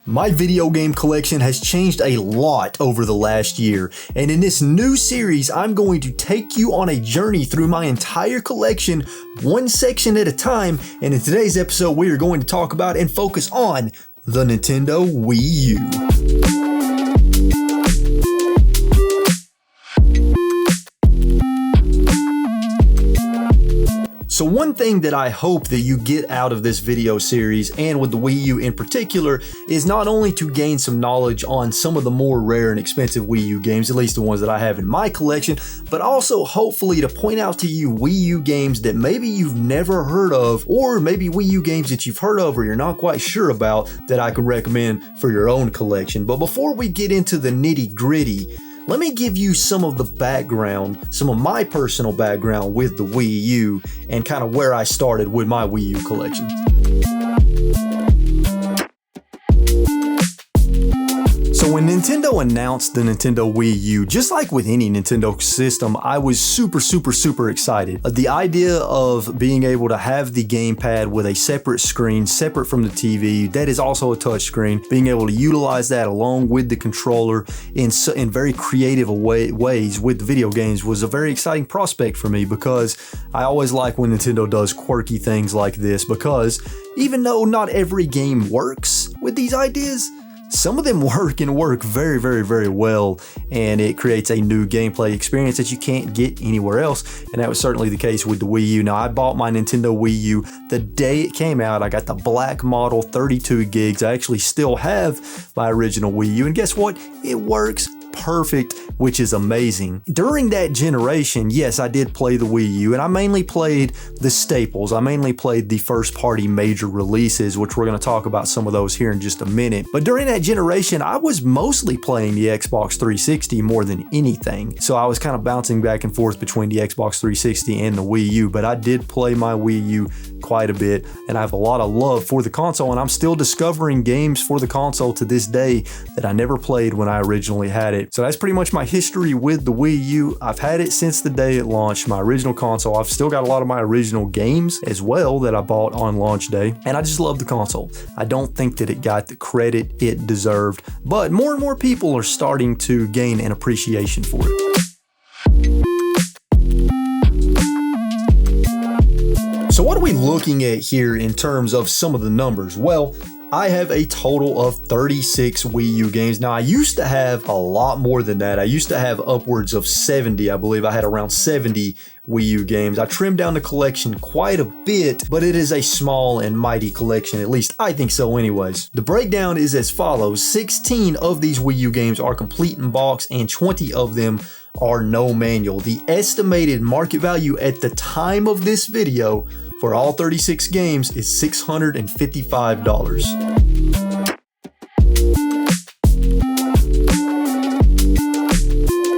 My video game collection has changed a lot over the last year, and in this new series, I'm going to take you on a journey through my entire collection, one section at a time, and in today's episode, we are going to talk about and focus on the Nintendo Wii U. So one thing that I hope that you get out of this video series, and with the Wii U in particular, is not only to gain some knowledge on some of the more rare and expensive Wii U games, at least the ones that I have in my collection, but also hopefully to point out to you Wii U games that maybe you've never heard of, or maybe Wii U games that you've heard of or you're not quite sure about that I could recommend for your own collection. But before we get into the nitty-gritty, let me give you some of the background, some of my personal background with the Wii U and kind of where I started with my Wii U collection. So when Nintendo announced the Nintendo Wii U, just like with any Nintendo system, I was super excited. The idea of being able to have the gamepad with a separate screen, separate from the TV, that is also a touch screen, being able to utilize that along with the controller in very creative ways with the video games was a very exciting prospect for me, because I always like when Nintendo does quirky things like this, because even though not every game works with these ideas, some of them work and work very well, and it creates a new gameplay experience that you can't get anywhere else, and that was certainly the case with the Wii U. Now, I bought my Nintendo Wii U the day it came out. I got the black model, 32 gigs. I actually still have my original Wii U, and guess what? It works perfect, which is amazing. During that generation, yes, I did play the Wii U, and I mainly played the staples. I mainly played the first party major releases, which we're going to talk about some of those here in just a minute. But during that generation, I was mostly playing the Xbox 360 more than anything. So I was kind of bouncing back and forth between the Xbox 360 and the Wii U, but I did play my Wii U quite a bit, and I have a lot of love for the console, and I'm still discovering games for the console to this day that I never played when I originally had it. So that's pretty much my history with the Wii U. I've had it since the day it launched, my original console. I've still got a lot of my original games as well that I bought on launch day, and I just love the console. I don't think that it got the credit it deserved, but more and more people are starting to gain an appreciation for it. So what are we looking at here in terms of some of the numbers? Well, I have a total of 36 Wii U games. Now, I used to have a lot more than that. I used to have upwards of 70. I believe I had around 70 Wii U games. I trimmed down the collection quite a bit, but it is a small and mighty collection. At least I think so anyways. The breakdown is as follows. 16 of these Wii U games are complete in box, and 20 of them are no manual. The estimated market value at the time of this video for all 36 games is $655.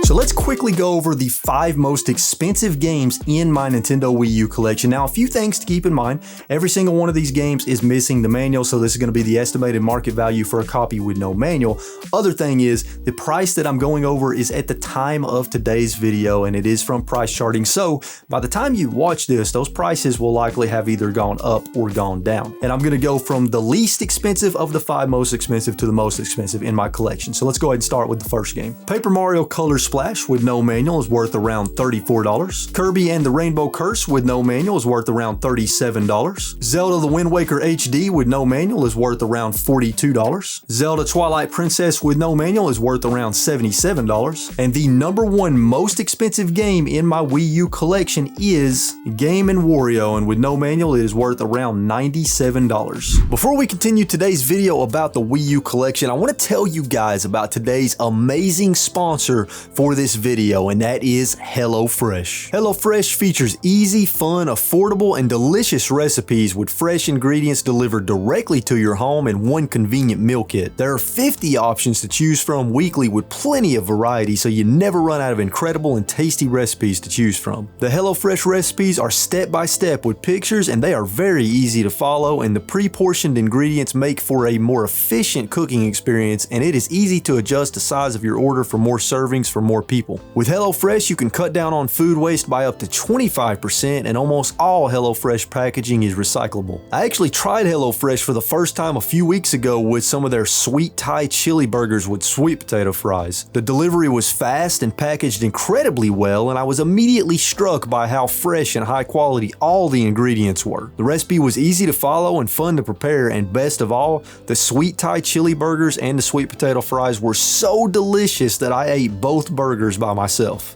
So let's quickly go over the 5 most expensive games in my Nintendo Wii U collection. Now, a few things to keep in mind. Every single one of these games is missing the manual, so this is going to be the estimated market value for a copy with no manual. Other thing is, the price that I'm going over is at the time of today's video, and it is from price charting. So by the time you watch this, those prices will likely have either gone up or gone down. And I'm going to go from the least expensive of the 5 most expensive to the most expensive in my collection. So let's go ahead and start with the first game. Paper Mario Color Splash with no manual is worth around $34. Kirby and the Rainbow Curse with no manual is worth around $37. Zelda The Wind Waker HD with no manual is worth around $42. Zelda Twilight Princess with no manual is worth around $77. And the #1 most expensive game in my Wii U collection is Game & Wario, and with no manual it is worth around $97. Before we continue today's video about the Wii U collection, I want to tell you guys about today's amazing sponsor for this video, and that is HelloFresh. HelloFresh features easy, fun, affordable, and delicious recipes with fresh ingredients delivered directly to your home in one convenient meal kit. There are 50 options to choose from weekly with plenty of variety, so you never run out of incredible and tasty recipes to choose from. The HelloFresh recipes are step-by-step with pictures, and they are very easy to follow, and the pre-portioned ingredients make for a more efficient cooking experience, and it is easy to adjust the size of your order for more servings for more people. With HelloFresh, you can cut down on food waste by up to 25%, and almost all HelloFresh packaging is recyclable. I actually tried HelloFresh for the first time a few weeks ago with some of their sweet Thai chili burgers with sweet potato fries. The delivery was fast and packaged incredibly well, and I was immediately struck by how fresh and high quality all the ingredients were. The recipe was easy to follow and fun to prepare, and best of all, the sweet Thai chili burgers and the sweet potato fries were so delicious that I ate both burgers by myself.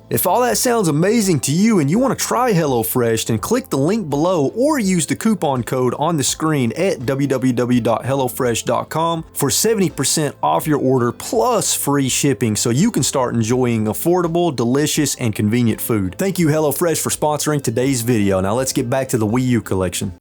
If all that sounds amazing to you and you want to try HelloFresh, then click the link below or use the coupon code on the screen at www.hellofresh.com for 70% off your order plus free shipping so you can start enjoying affordable, delicious, and convenient food. Thank you HelloFresh for sponsoring today's video. Now let's get back to the Wii U collection.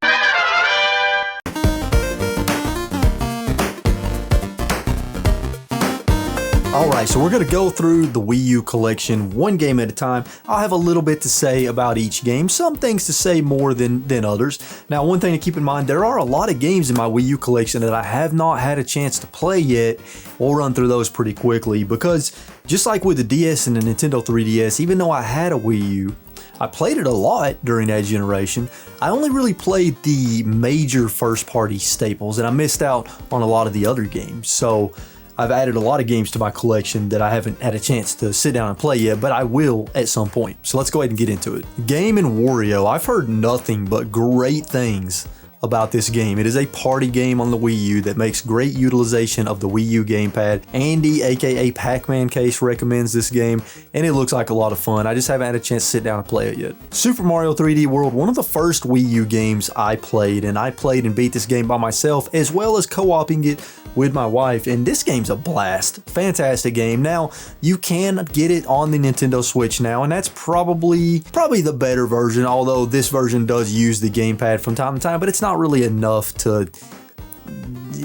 Alright, so we're going to go through the Wii U collection one game at a time. I'll have a little bit to say about each game, some things to say more than others. Now, one thing to keep in mind, there are a lot of games in my Wii U collection that I have not had a chance to play yet. We'll run through those pretty quickly because just like with the DS and the Nintendo 3DS, even though I had a Wii U, I played it a lot during that generation. I only really played the major first-party staples, and I missed out on a lot of the other games. So I've added a lot of games to my collection that I haven't had a chance to sit down and play yet, but I will at some point. So let's go ahead and get into it. Game & Wario. I've heard nothing but great things about this game. It is a party game on the Wii U that makes great utilization of the Wii U gamepad. Andy, aka Pac-Man Case, recommends this game, and it looks like a lot of fun. I just haven't had a chance to sit down and play it yet. Super Mario 3D World, one of the first Wii U games I played, and I played and beat this game by myself as well as co-oping it with my wife, and this game's a blast. Fantastic game. Now, you can get it on the Nintendo Switch now, and that's probably the better version, although this version does use the gamepad from time to time, but it's not really enough to,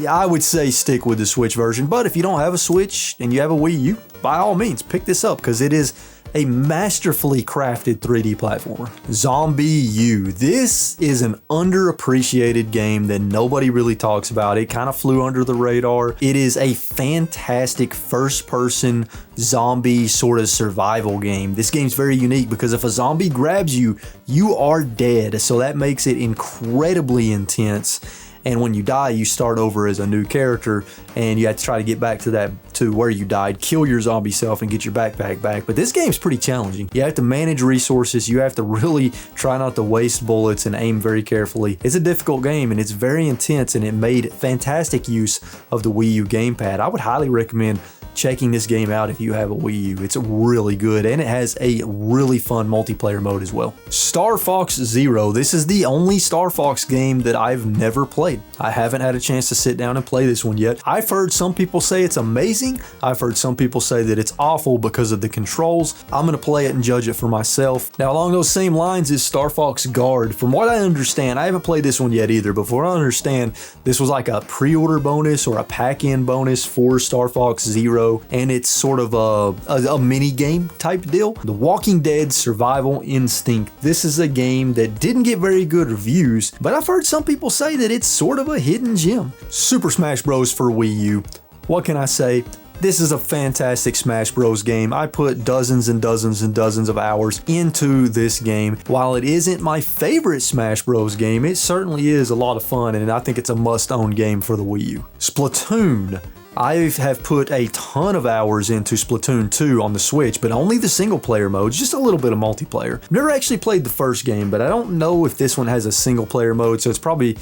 I would say, stick with the Switch version. But if you don't have a Switch and you have a Wii U, by all means, pick this up because it is a masterfully crafted 3D platformer. Zombie U. This is an underappreciated game that nobody really talks about. It kind of flew under the radar. It is a fantastic first-person zombie sort of survival game. This game's very unique because if a zombie grabs you, you are dead. So that makes it incredibly intense. And when you die, you start over as a new character, and you have to try to get back to where you died, kill your zombie self, and get your backpack back. But this game's pretty challenging. You have to manage resources. You have to really try not to waste bullets and aim very carefully. It's a difficult game, and it's very intense, and it made fantastic use of the Wii U gamepad. I would highly recommend checking this game out if you have a Wii U. It's really good, and it has a really fun multiplayer mode as well. Star Fox Zero. This is the only Star Fox game that I've never played. I haven't had a chance to sit down and play this one yet. I've heard some people say it's amazing. I've heard some people say that it's awful because of the controls. I'm going to play it and judge it for myself. Now, along those same lines is Star Fox Guard. From what I understand, I haven't played this one yet either, but from what I understand, this was like a pre-order bonus or a pack-in bonus for Star Fox Zero, and it's sort of a mini game type deal. The Walking Dead Survival Instinct. This is a game that didn't get very good reviews, but I've heard some people say that it's sort of a hidden gem. Super Smash Bros. For Wii U. What can I say? This is a fantastic Smash Bros. Game. I put dozens and dozens and dozens of hours into this game. While it isn't my favorite Smash Bros. Game, it certainly is a lot of fun, and I think it's a must-own game for the Wii U. Splatoon. I have put a ton of hours into Splatoon 2 on the Switch, but only the single player modes, just a little bit of multiplayer. I've never actually played the first game, but I don't know if this one has a single player mode, so it's probably,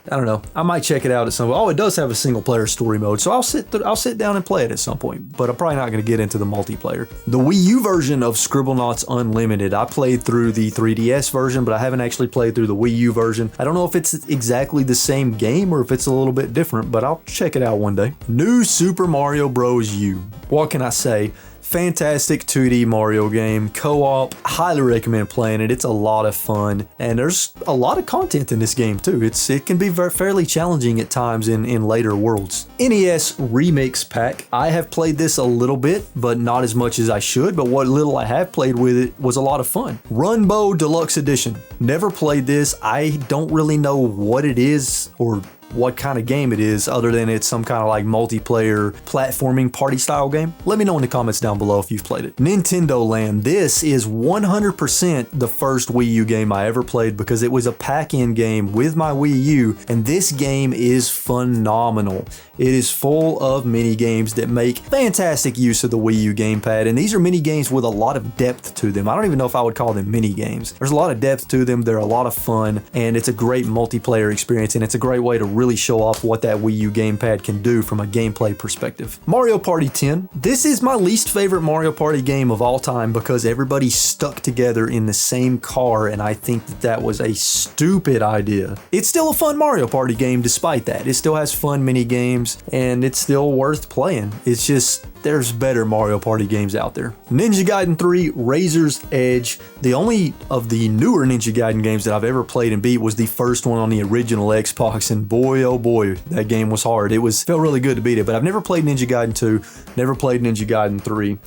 I don't know. I might check it out at some point. Oh, it does have a single player story mode, so I'll sit down and play it at some point, but I'm probably not going to get into the multiplayer. The Wii U version of Scribblenauts Unlimited. I played through the 3DS version, but I haven't actually played through the Wii U version. I don't know if it's exactly the same game or if it's a little bit different, but I'll check it out one day. New Super Mario Bros. U. What can I say? Fantastic 2D Mario game, co-op, highly recommend playing it. It's a lot of fun, and there's a lot of content in this game too. It can be fairly challenging at times in later worlds. NES Remix Pack. I have played this a little bit, but not as much as I should, but what little I have played with it was a lot of fun. Runbow Deluxe Edition. Never played this. I don't really know what it is or what kind of game it is other than it's some kind of like multiplayer platforming party style game? Let me know in the comments down below if you've played it. Nintendo Land. This is 100% the first Wii U game I ever played because it was a pack-in game with my Wii U, and this game is phenomenal. It is full of mini games that make fantastic use of the Wii U gamepad, and these are mini games with a lot of depth to them. I don't even know if I would call them mini games. There's a lot of depth to them, they're a lot of fun, and it's a great multiplayer experience, and it's a great way to really show off what that Wii U gamepad can do from a gameplay perspective. Mario Party 10. This is my least favorite Mario Party game of all time because everybody's stuck together in the same car, and I think that was a stupid idea. It's still a fun Mario Party game despite that. It still has fun mini games, and it's still worth playing. It's just, there's better Mario Party games out there. Ninja Gaiden 3 Razor's Edge. The only of the newer Ninja Gaiden games that I've ever played and beat was the first one on the original Xbox, and boy oh boy, that game was hard. Felt really good to beat it, but I've never played Ninja Gaiden 2, never played Ninja Gaiden 3.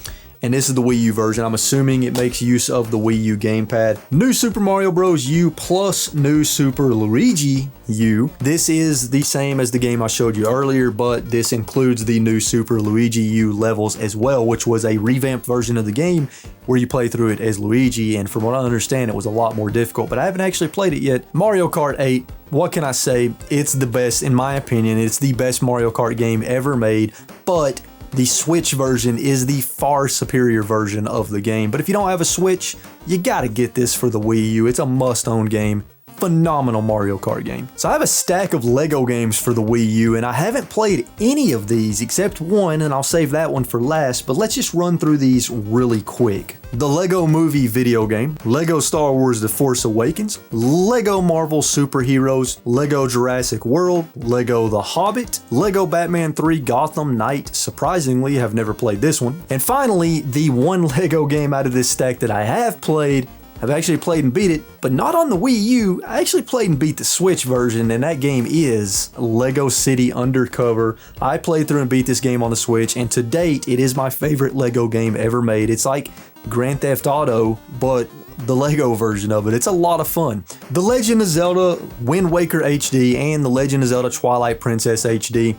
And this is the Wii U version. I'm assuming it makes use of the Wii U gamepad. New Super Mario Bros. U plus New Super Luigi U. This is the same as the game I showed you earlier, but this includes the New Super Luigi U levels as well, which was a revamped version of the game where you play through it as Luigi, and from what I understand, it was a lot more difficult, but I haven't actually played it yet. Mario Kart 8, what can I say? It's the best, in my opinion. It's the best Mario Kart game ever made, but the Switch version is the far superior version of the game. But if you don't have a Switch, you gotta get this for the Wii U. It's a must-own game. Phenomenal Mario Kart game. So I have a stack of Lego games for the Wii U, and I haven't played any of these except one, and I'll save that one for last, but let's just run through these really quick. The Lego Movie video game, Lego Star Wars The Force Awakens, Lego Marvel Superheroes, Lego Jurassic World, Lego The Hobbit, Lego Batman 3 Gotham Knight, surprisingly have never played this one, and finally the one Lego game out of this stack that I have played, I've actually played and beat it, but not on the Wii U. I actually played and beat the Switch version, and that game is Lego City Undercover. I played through and beat this game on the Switch, and to date, it is my favorite Lego game ever made. It's like Grand Theft Auto, but the Lego version of it. It's a lot of fun. The Legend of Zelda Wind Waker HD and The Legend of Zelda Twilight Princess HD.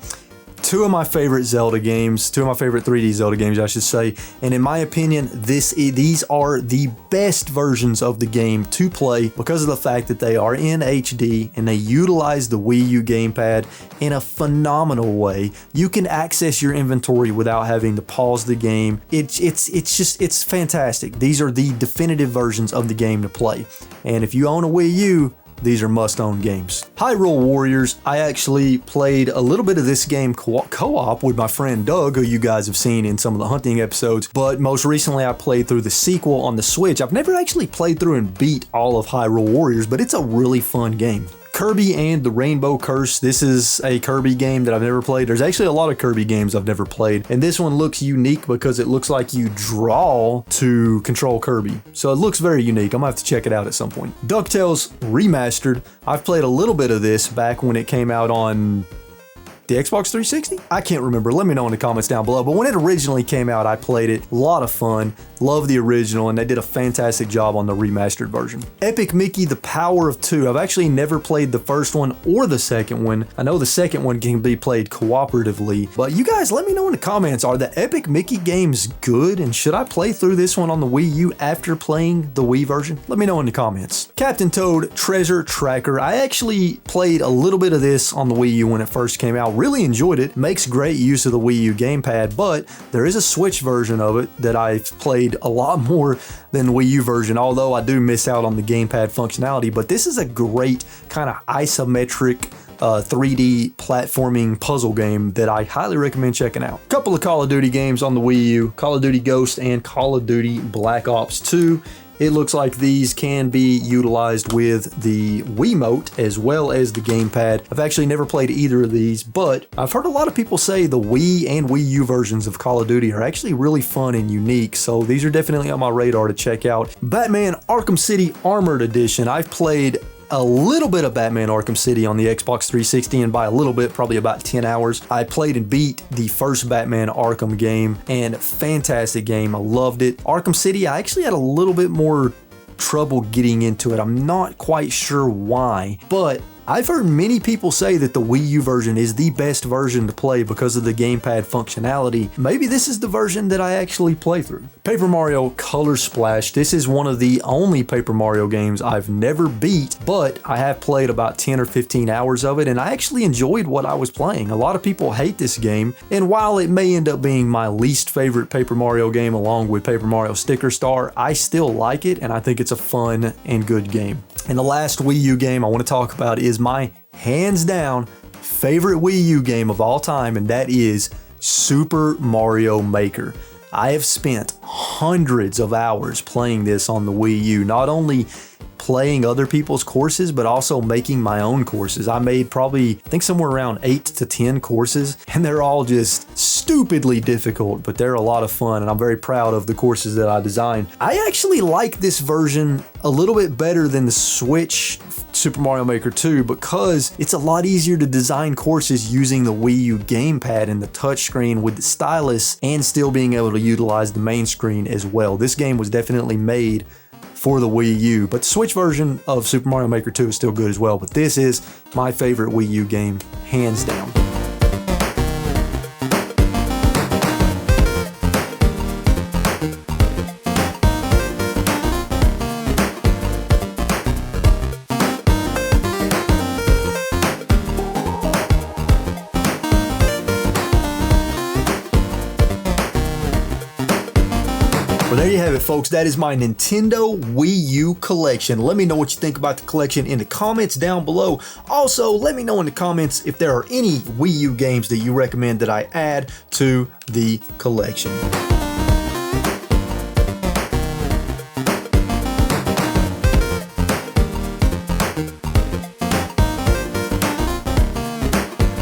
Two of my favorite Zelda games, two of my favorite 3D Zelda games, I should say, and in my opinion, these are the best versions of the game to play because of the fact that they are in HD and they utilize the Wii U gamepad in a phenomenal way. You can access your inventory without having to pause the game. It's fantastic. These are the definitive versions of the game to play, and if you own a Wii U, these are must-own games. Hyrule Warriors, I actually played a little bit of this game co-op with my friend Doug, who you guys have seen in some of the hunting episodes, but most recently I played through the sequel on the Switch. I've never actually played through and beat all of Hyrule Warriors, but it's a really fun game. Kirby and the Rainbow Curse. This is a Kirby game that I've never played. There's actually a lot of Kirby games I've never played, and this one looks unique because it looks like you draw to control Kirby. So it looks very unique. I'm gonna have to check it out at some point. DuckTales Remastered. I've played a little bit of this back when it came out on the Xbox 360? I can't remember. Let me know in the comments down below. But when it originally came out, I played it. A lot of fun. Love the original, and they did a fantastic job on the remastered version. Epic Mickey The Power of Two. I've actually never played the first one or the second one. I know the second one can be played cooperatively, but you guys let me know in the comments, are the Epic Mickey games good, and should I play through this one on the Wii U after playing the Wii version? Let me know in the comments. Captain Toad Treasure Tracker. I actually played a little bit of this on the Wii U when it first came out. Really enjoyed it. Makes great use of the Wii U gamepad, but there is a Switch version of it that I've played a lot more than the Wii U version, although I do miss out on the gamepad functionality. But this is a great kind of isometric 3D platforming puzzle game that I highly recommend checking out. Couple of Call of Duty games on the Wii U, Call of Duty Ghost and Call of Duty Black Ops 2. It looks like these can be utilized with the Wiimote as well as the gamepad. I've actually never played either of these, but I've heard a lot of people say the Wii and Wii U versions of Call of Duty are actually really fun and unique, so these are definitely on my radar to check out. Batman Arkham City Armored Edition. I've played a little bit of Batman Arkham City on the Xbox 360, and by a little bit, probably about 10 hours. I played and beat the first Batman Arkham game, and fantastic game. I loved it. Arkham City, I actually had a little bit more trouble getting into it. I'm not quite sure why, but I've heard many people say that the Wii U version is the best version to play because of the gamepad functionality. Maybe this is the version that I actually play through. Paper Mario Color Splash. This is one of the only Paper Mario games I've never beat, but I have played about 10 or 15 hours of it, and I actually enjoyed what I was playing. A lot of people hate this game, and while it may end up being my least favorite Paper Mario game along with Paper Mario Sticker Star, I still like it, and I think it's a fun and good game. And the last Wii U game I want to talk about is my hands down favorite Wii U game of all time, and that is Super Mario Maker. I have spent hundreds of hours playing this on the Wii U, not only playing other people's courses, but also making my own courses. I made probably, I think somewhere around 8 to 10 courses, and they're all just stupidly difficult, but they're a lot of fun, and I'm very proud of the courses that I designed. I actually like this version a little bit better than the Switch Super Mario Maker 2 because it's a lot easier to design courses using the Wii U gamepad and the touchscreen with the stylus and still being able to utilize the main screen as well. This game was definitely made for the Wii U, but the Switch version of Super Mario Maker 2 is still good as well, but this is my favorite Wii U game, hands down. Well, there you have it, folks. That is my Nintendo Wii U collection. Let me know what you think about the collection in the comments down below. Also, let me know in the comments if there are any Wii U games that you recommend that I add to the collection.